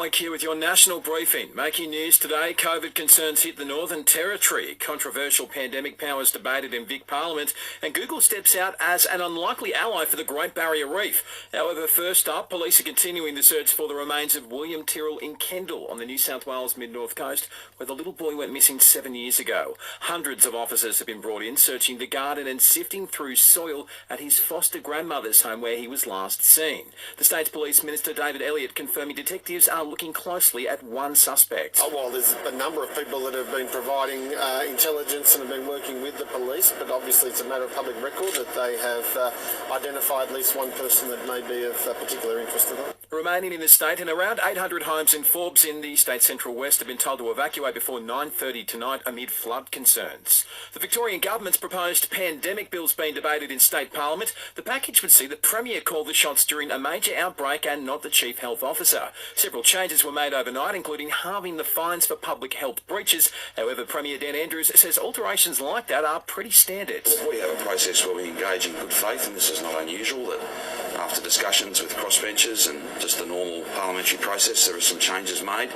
Flake here with your national briefing. Making news today, COVID concerns hit the Northern Territory. Controversial pandemic powers debated in Vic Parliament, and Google steps out as an unlikely ally for the Great Barrier Reef. However, first up, police are continuing the search for the remains of William Tyrrell in Kendall on the New South Wales mid-north coast, where the little boy went missing 7 years ago. Hundreds of officers have been brought in, searching the garden and sifting through soil at his foster grandmother's home where he was last seen. The state's Police Minister David Elliott confirming detectives are looking closely at one suspect. Well, there's a number of people that have been providing intelligence and have been working with the police, but obviously it's a matter of public record that they have identified at least one person that may be of particular interest to them. Remaining in the state, and around 800 homes in Forbes in the state's central west have been told to evacuate before 9:30 tonight amid flood concerns. The Victorian government's proposed pandemic bill's being debated in state parliament. The package would see the Premier call the shots during a major outbreak and not the Chief Health Officer. Several changes were made overnight, including halving the fines for public health breaches. However, Premier Dan Andrews says alterations like that are pretty standard. We have a process where we engage in good faith, and this is not unusual that after discussions with crossbenchers and just the normal parliamentary process, there are some changes made.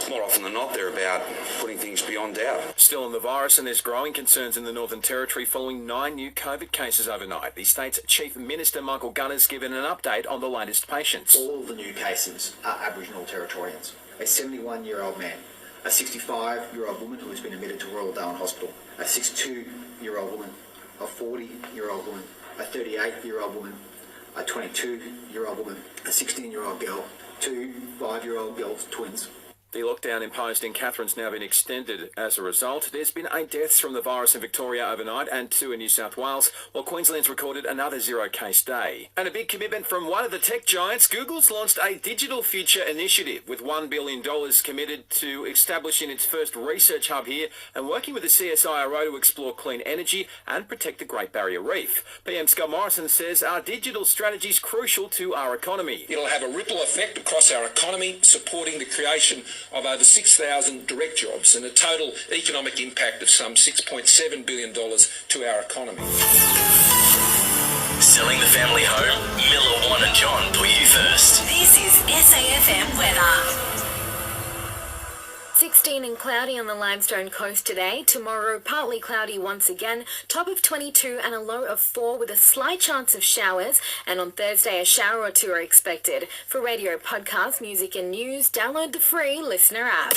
More often than not, they're about putting things beyond doubt. Still on the virus, and there's growing concerns in the Northern Territory following 9 new COVID cases overnight. The state's Chief Minister Michael Gunner's given an update on the latest patients. All the new cases are Aboriginal Territorians. A 71-year-old man, a 65-year-old woman who has been admitted to Royal Darwin Hospital, a 62-year-old woman, a 40-year-old woman, a 38-year-old woman, a 22-year-old woman, a 16-year-old girl, 2 5-year-old girls, twins. The lockdown imposed in Catherine's now been extended as a result. There's been 8 deaths from the virus in Victoria overnight and 2 in New South Wales, while Queensland's recorded another zero-case day. And a big commitment from one of the tech giants. Google's launched a digital future initiative with $1 billion committed to establishing its first research hub here and working with the CSIRO to explore clean energy and protect the Great Barrier Reef. PM Scott Morrison says our digital strategy is crucial to our economy. It'll have a ripple effect across our economy, supporting the creation of over 6,000 direct jobs and a total economic impact of some $6.7 billion to our economy. Selling the family home? Miller, One and John put you first. This is SAFM weather. 16 and cloudy on the Limestone coast today. Tomorrow, partly cloudy once again. Top of 22 and a low of 4 with a slight chance of showers. And on Thursday, a shower or two are expected. For radio, podcast, music and news, download the free Listener app.